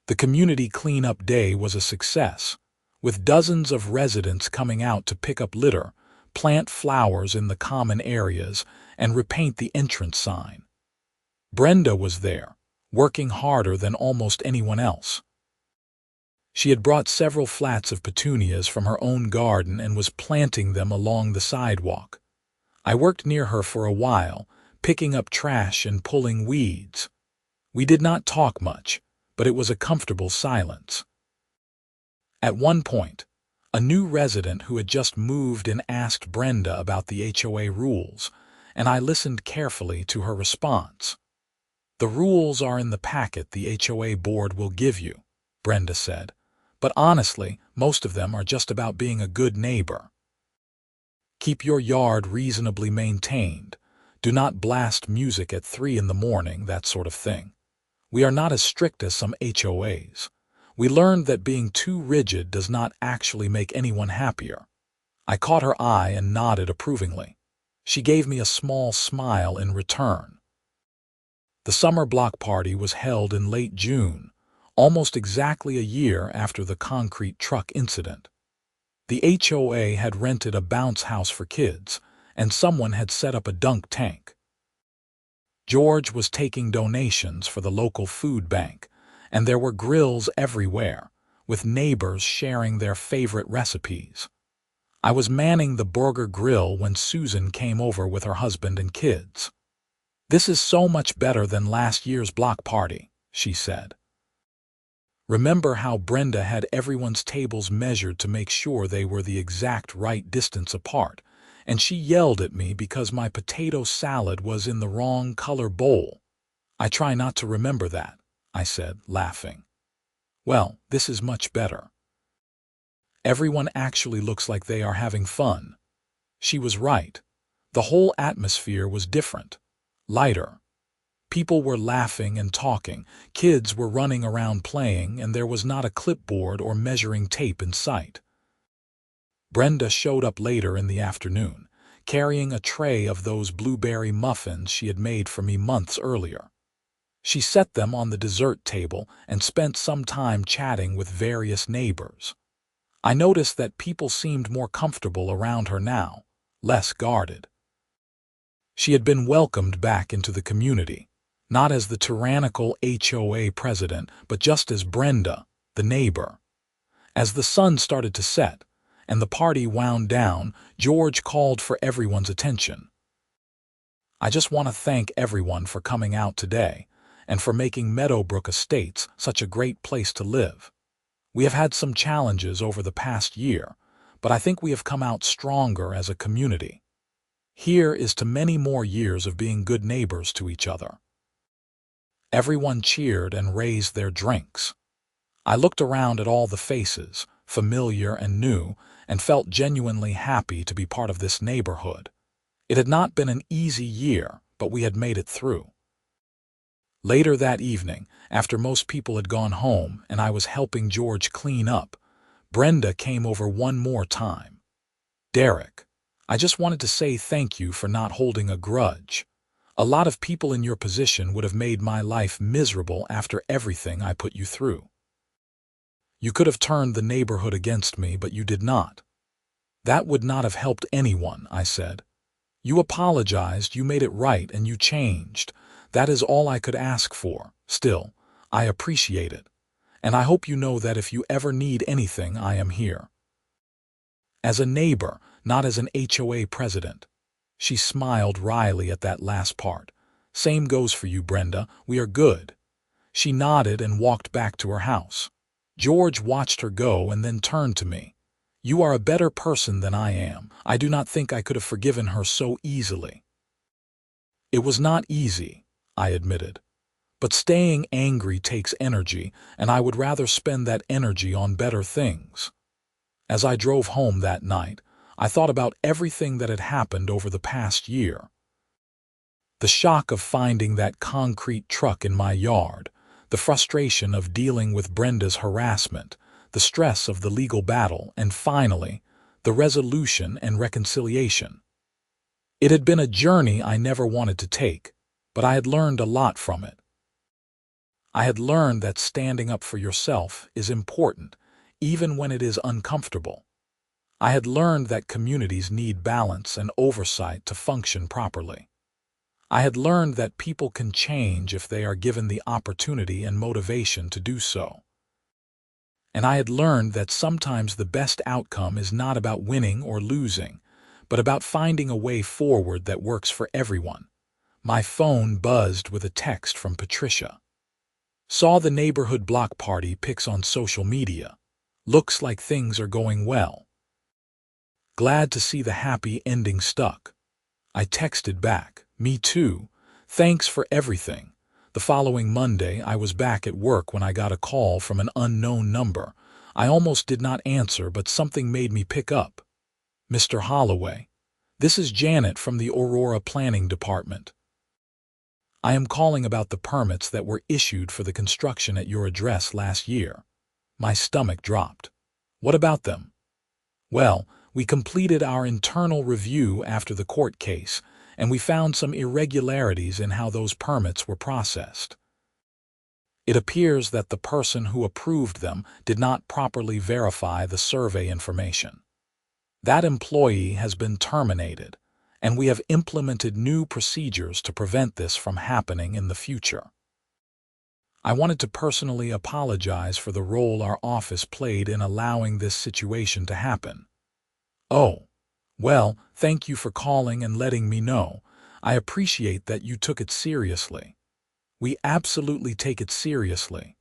The community cleanup day was a success, with dozens of residents coming out to pick up litter, plant flowers in the common areas, and repaint the entrance sign. Brenda was there, working harder than almost anyone else. She had brought several flats of petunias from her own garden and was planting them along the sidewalk. I worked near her for a while, picking up trash and pulling weeds. We did not talk much, but it was a comfortable silence. At one point, a new resident who had just moved in asked Brenda about the HOA rules, and I listened carefully to her response. "The rules are in the packet the HOA board will give you," Brenda said, "but honestly, most of them are just about being a good neighbor. Keep your yard reasonably maintained. Do not blast music at 3 in the morning, that sort of thing. We are not as strict as some HOAs. We learned that being too rigid does not actually make anyone happier." I caught her eye and nodded approvingly. She gave me a small smile in return. The summer block party was held in late June, almost exactly a year after the concrete truck incident. The HOA had rented a bounce house for kids, and someone had set up a dunk tank. George was taking donations for the local food bank, and there were grills everywhere, with neighbors sharing their favorite recipes. I was manning the burger grill when Susan came over with her husband and kids. "This is so much better than last year's block party," she said. "Remember how Brenda had everyone's tables measured to make sure they were the exact right distance apart, and she yelled at me because my potato salad was in the wrong color bowl? I try not to remember that," I said, laughing. "Well, this is much better. Everyone actually looks like they are having fun." She was right. The whole atmosphere was different, lighter. People were laughing and talking, kids were running around playing, and there was not a clipboard or measuring tape in sight. Brenda showed up later in the afternoon, carrying a tray of those blueberry muffins she had made for me months earlier. She set them on the dessert table and spent some time chatting with various neighbors. I noticed that people seemed more comfortable around her now, less guarded. She had been welcomed back into the community, not as the tyrannical HOA president, but just as Brenda, the neighbor. As the sun started to set and the party wound down, George called for everyone's attention. "I just want to thank everyone for coming out today and for making Meadowbrook Estates such a great place to live. We have had some challenges over the past year, but I think we have come out stronger as a community. Here is to many more years of being good neighbors to each other." Everyone cheered and raised their drinks. I looked around at all the faces, familiar and new, and felt genuinely happy to be part of this neighborhood. It had not been an easy year, but we had made it through. Later that evening, after most people had gone home and I was helping George clean up, Brenda came over one more time. "Derek, I just wanted to say thank you for not holding a grudge. A lot of people in your position would have made my life miserable after everything I put you through. You could have turned the neighborhood against me, but you did not. That would not have helped anyone," I said. "You apologized, you made it right, and you changed. That is all I could ask for. Still, I appreciate it. And I hope you know that if you ever need anything, I am here." As a neighbor, not as an HOA president. She smiled wryly at that last part. "Same goes for you, Brenda. We are good." She nodded and walked back to her house. George watched her go and then turned to me. "You are a better person than I am. I do not think I could have forgiven her so easily." "It was not easy," I admitted. "But staying angry takes energy, and I would rather spend that energy on better things." As I drove home that night, I thought about everything that had happened over the past year. The shock of finding that concrete truck in my yard, the frustration of dealing with Brenda's harassment, the stress of the legal battle, and finally, the resolution and reconciliation. It had been a journey I never wanted to take, but I had learned a lot from it. I had learned that standing up for yourself is important, even when it is uncomfortable. I had learned that communities need balance and oversight to function properly. I had learned that people can change if they are given the opportunity and motivation to do so. And I had learned that sometimes the best outcome is not about winning or losing, but about finding a way forward that works for everyone. My phone buzzed with a text from Patricia. "Saw the neighborhood block party pics on social media. Looks like things are going well. Glad to see the happy ending stuck." I texted back, "Me too. Thanks for everything." The following Monday, I was back at work when I got a call from an unknown number. I almost did not answer, but something made me pick up. "Mr. Holloway, this is Janet from the Aurora Planning Department. I am calling about the permits that were issued for the construction at your address last year." My stomach dropped. "What about them?" "Well, we completed our internal review after the court case, and we found some irregularities in how those permits were processed. It appears that the person who approved them did not properly verify the survey information. That employee has been terminated, and we have implemented new procedures to prevent this from happening in the future. I wanted to personally apologize for the role our office played in allowing this situation to happen." "Oh, well, thank you for calling and letting me know. I appreciate that you took it seriously." "We absolutely take it seriously.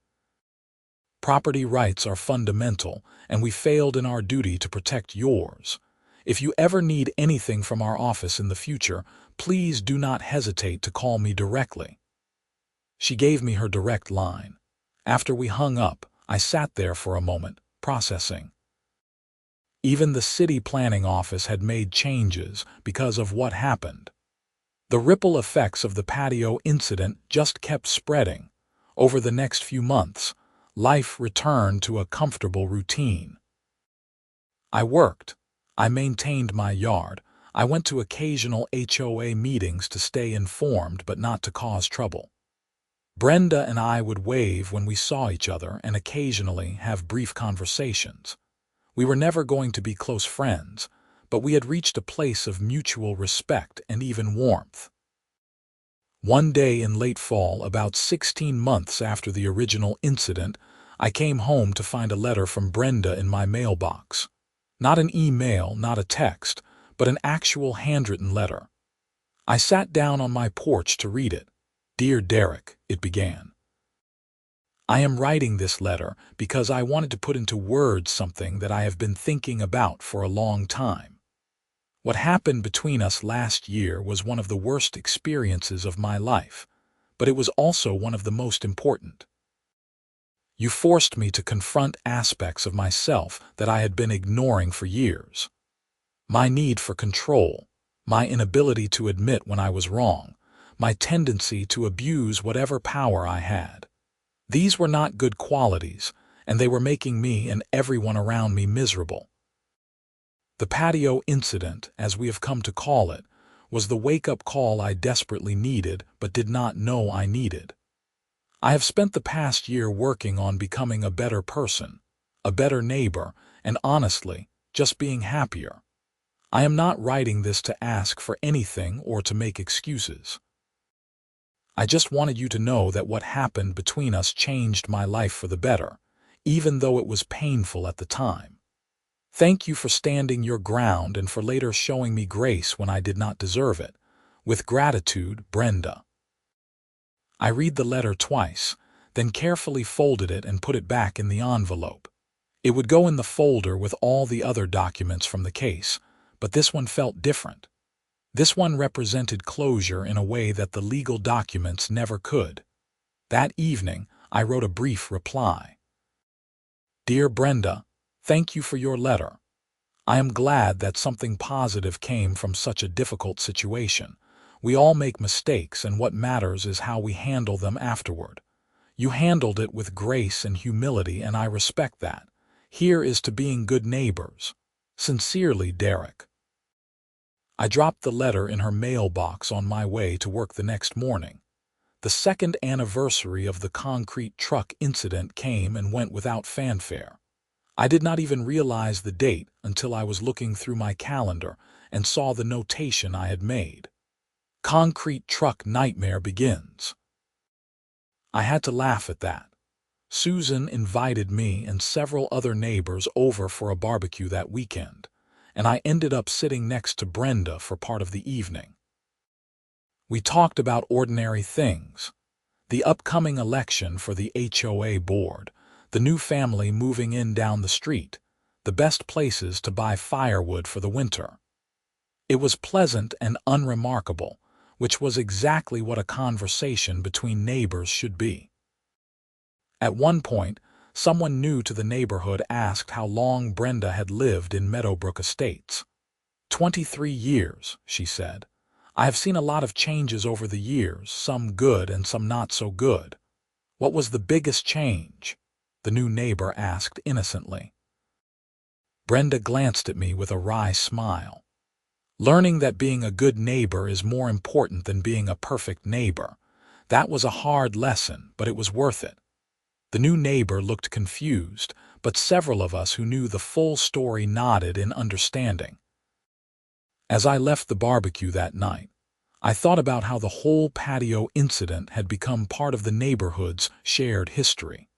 Property rights are fundamental, and we failed in our duty to protect yours. If you ever need anything from our office in the future, please do not hesitate to call me directly." She gave me her direct line. After we hung up, I sat there for a moment, processing. Even the city planning office had made changes because of what happened. The ripple effects of the patio incident just kept spreading. Over the next few months, life returned to a comfortable routine. I worked. I maintained my yard. I went to occasional HOA meetings to stay informed but not to cause trouble. Brenda and I would wave when we saw each other and occasionally have brief conversations. We were never going to be close friends, but we had reached a place of mutual respect and even warmth. One day in late fall, about 16 months after the original incident, I came home to find a letter from Brenda in my mailbox. Not an email, not a text, but an actual handwritten letter. I sat down on my porch to read it. "Dear Derek," it began. "I am writing this letter because I wanted to put into words something that I have been thinking about for a long time. What happened between us last year was one of the worst experiences of my life, but it was also one of the most important. You forced me to confront aspects of myself that I had been ignoring for years. My need for control, my inability to admit when I was wrong, my tendency to abuse whatever power I had. These were not good qualities, and they were making me and everyone around me miserable. The patio incident, as we have come to call it, was the wake-up call I desperately needed but did not know I needed. I have spent the past year working on becoming a better person, a better neighbor, and honestly, just being happier. I am not writing this to ask for anything or to make excuses. I just wanted you to know that what happened between us changed my life for the better, even though it was painful at the time. Thank you for standing your ground and for later showing me grace when I did not deserve it. With gratitude, Brenda." I read the letter twice, then carefully folded it and put it back in the envelope. It would go in the folder with all the other documents from the case, but this one felt different. This one represented closure in a way that the legal documents never could. That evening, I wrote a brief reply. "Dear Brenda, thank you for your letter. I am glad that something positive came from such a difficult situation. We all make mistakes, and what matters is how we handle them afterward. You handled it with grace and humility, and I respect that. Here is to being good neighbors. Sincerely, Derek." I dropped the letter in her mailbox on my way to work the next morning. The second anniversary of the concrete truck incident came and went without fanfare. I did not even realize the date until I was looking through my calendar and saw the notation I had made. "Concrete truck nightmare begins." I had to laugh at that. Susan invited me and several other neighbors over for a barbecue that weekend, and I ended up sitting next to Brenda for part of the evening. We talked about ordinary things: the upcoming election for the HOA board, the new family moving in down the street, the best places to buy firewood for the winter. It was pleasant and unremarkable, which was exactly what a conversation between neighbors should be. At one point, someone new to the neighborhood asked how long Brenda had lived in Meadowbrook Estates. 23 years, she said. "I have seen a lot of changes over the years, some good and some not so good." "What was the biggest change?" the new neighbor asked innocently. Brenda glanced at me with a wry smile. "Learning that being a good neighbor is more important than being a perfect neighbor. That was a hard lesson, but it was worth it." The new neighbor looked confused, but several of us who knew the full story nodded in understanding. As I left the barbecue that night, I thought about how the whole patio incident had become part of the neighborhood's shared history.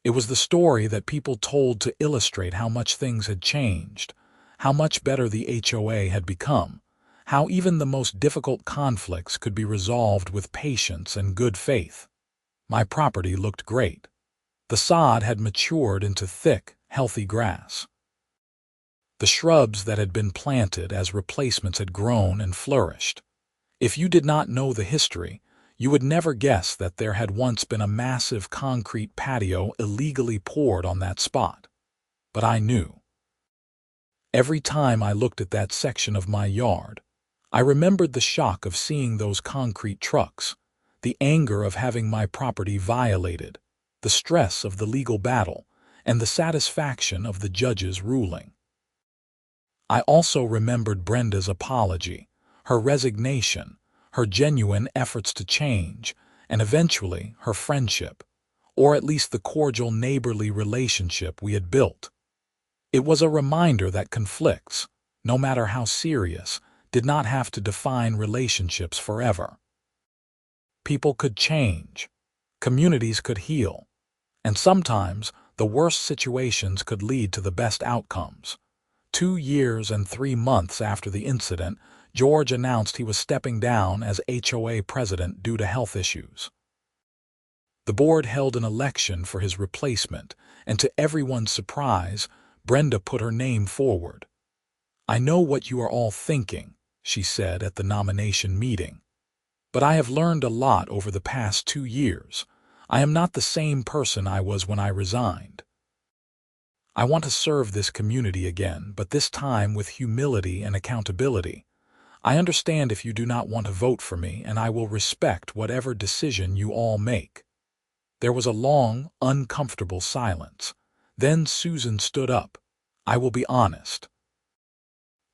It was the story that people told to illustrate how much things had changed, how much better the HOA had become, how even the most difficult conflicts could be resolved with patience and good faith. My property looked great. The sod had matured into thick, healthy grass. The shrubs that had been planted as replacements had grown and flourished. If you did not know the history, you would never guess that there had once been a massive concrete patio illegally poured on that spot. But I knew. Every time I looked at that section of my yard, I remembered the shock of seeing those concrete trucks, the anger of having my property violated, the stress of the legal battle, and the satisfaction of the judge's ruling. I also remembered Brenda's apology, her resignation, her genuine efforts to change, and eventually her friendship, or at least the cordial neighborly relationship we had built. It was a reminder that conflicts, no matter how serious, did not have to define relationships forever. People could change, communities could heal, And sometimes, the worst situations could lead to the best outcomes. 2 years and 3 months after the incident, George announced he was stepping down as HOA president due to health issues. The board held an election for his replacement, and to everyone's surprise, Brenda put her name forward. "I know what you are all thinking," she said at the nomination meeting. "But I have learned a lot over the past 2 years. I am not the same person I was when I resigned. I want to serve this community again, but this time with humility and accountability. I understand if you do not want to vote for me, and I will respect whatever decision you all make." There was a long, uncomfortable silence. Then Susan stood up. "I will be honest.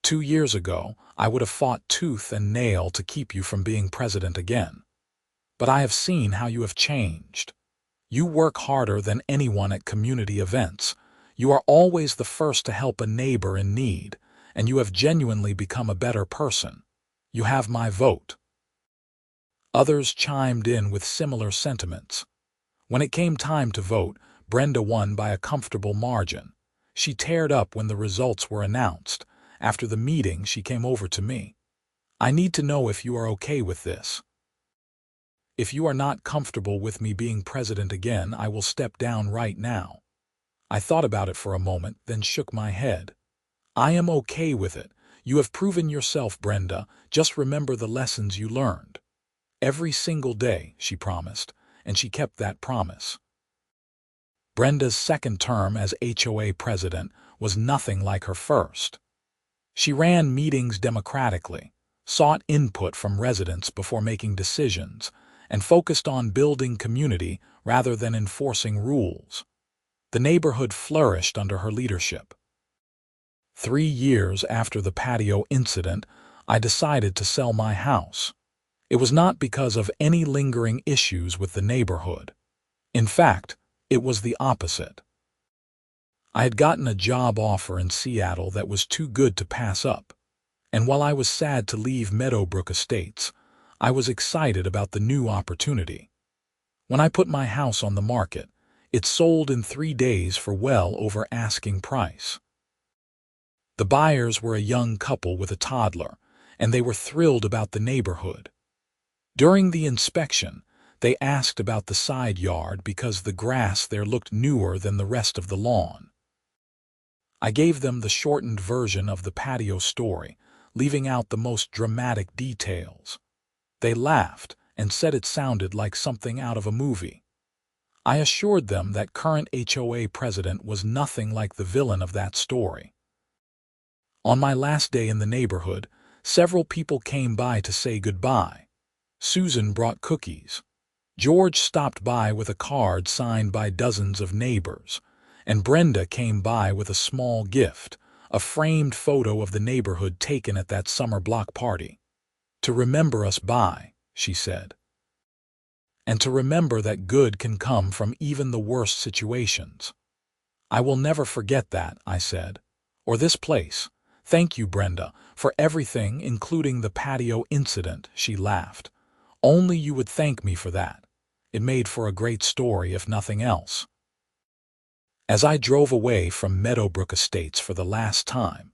2 years ago, I would have fought tooth and nail to keep you from being president again. But I have seen how you have changed. You work harder than anyone at community events. You are always the first to help a neighbor in need, and you have genuinely become a better person. You have my vote." Others chimed in with similar sentiments. When it came time to vote, Brenda won by a comfortable margin. She teared up when the results were announced. After the meeting, she came over to me. "I need to know if you are okay with this. If you are not comfortable with me being president again, I will step down right now." I thought about it for a moment, then shook my head. "I am okay with it. You have proven yourself, Brenda. Just remember the lessons you learned." "Every single day," she promised, and she kept that promise. Brenda's second term as HOA president was nothing like her first. She ran meetings democratically, sought input from residents before making decisions, and focused on building community rather than enforcing rules. The neighborhood flourished under her leadership. 3 years after the patio incident, I decided to sell my house. It was not because of any lingering issues with the neighborhood. In fact, it was the opposite. I had gotten a job offer in Seattle that was too good to pass up, and while I was sad to leave Meadowbrook Estates, I was excited about the new opportunity. When I put my house on the market, it sold in 3 days for well over asking price. The buyers were a young couple with a toddler, and they were thrilled about the neighborhood. During the inspection, they asked about the side yard because the grass there looked newer than the rest of the lawn. I gave them the shortened version of the patio story, leaving out the most dramatic details. They laughed and said it sounded like something out of a movie. I assured them that current HOA president was nothing like the villain of that story. On my last day in the neighborhood, several people came by to say goodbye. Susan brought cookies. George stopped by with a card signed by dozens of neighbors, and Brenda came by with a small gift, a framed photo of the neighborhood taken at that summer block party. "To remember us by," she said. "And to remember that good can come from even the worst situations." "I will never forget that," I said. "Or this place. Thank you, Brenda, for everything, including the patio incident," she laughed. "Only you would thank me for that. It made for a great story, if nothing else." As I drove away from Meadowbrook Estates for the last time,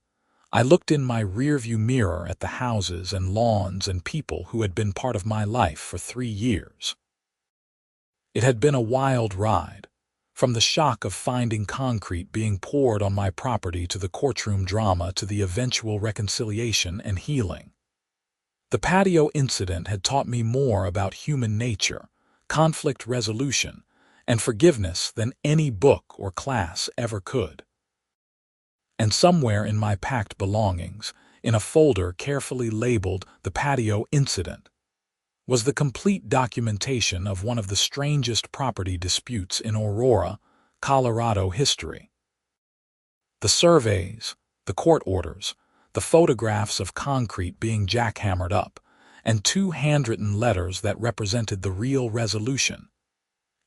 I looked in my rearview mirror at the houses and lawns and people who had been part of my life for 3 years. It had been a wild ride, from the shock of finding concrete being poured on my property to the courtroom drama to the eventual reconciliation and healing. The patio incident had taught me more about human nature, conflict resolution, and forgiveness than any book or class ever could. And somewhere in my packed belongings, in a folder carefully labeled "The Patio Incident," was the complete documentation of one of the strangest property disputes in Aurora, Colorado history. The surveys, the court orders, the photographs of concrete being jackhammered up, and 2 handwritten letters that represented the real resolution.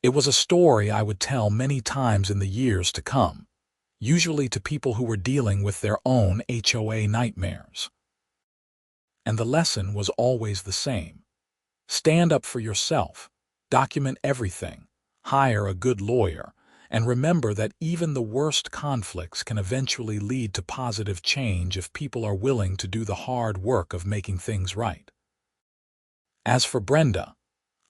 It was a story I would tell many times in the years to come, usually to people who were dealing with their own HOA nightmares. And the lesson was always the same. Stand up for yourself, document everything, hire a good lawyer, and remember that even the worst conflicts can eventually lead to positive change if people are willing to do the hard work of making things right. As for Brenda,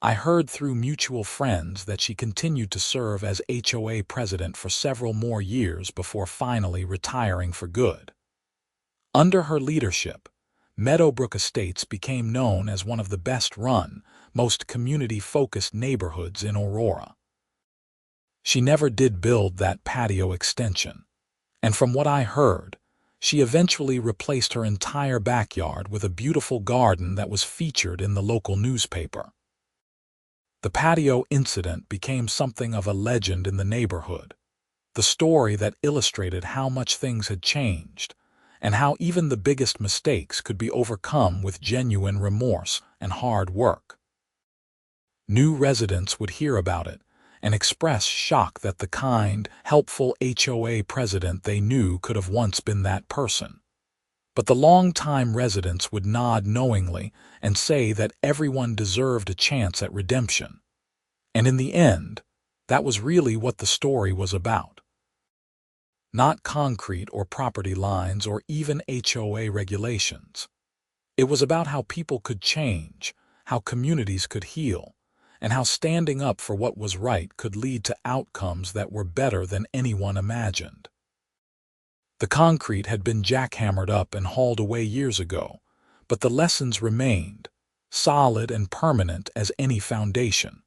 I heard through mutual friends that she continued to serve as HOA president for several more years before finally retiring for good. Under her leadership, Meadowbrook Estates became known as one of the best-run, most community-focused neighborhoods in Aurora. She never did build that patio extension, and from what I heard, she eventually replaced her entire backyard with a beautiful garden that was featured in the local newspaper. The patio incident became something of a legend in the neighborhood, the story that illustrated how much things had changed, and how even the biggest mistakes could be overcome with genuine remorse and hard work. New residents would hear about it and express shock that the kind, helpful HOA president they knew could have once been that person. But the long-time residents would nod knowingly and say that everyone deserved a chance at redemption. And in the end, that was really what the story was about. Not concrete or property lines or even HOA regulations. It was about how people could change, how communities could heal, and how standing up for what was right could lead to outcomes that were better than anyone imagined. The concrete had been jackhammered up and hauled away years ago, but the lessons remained, solid and permanent as any foundation.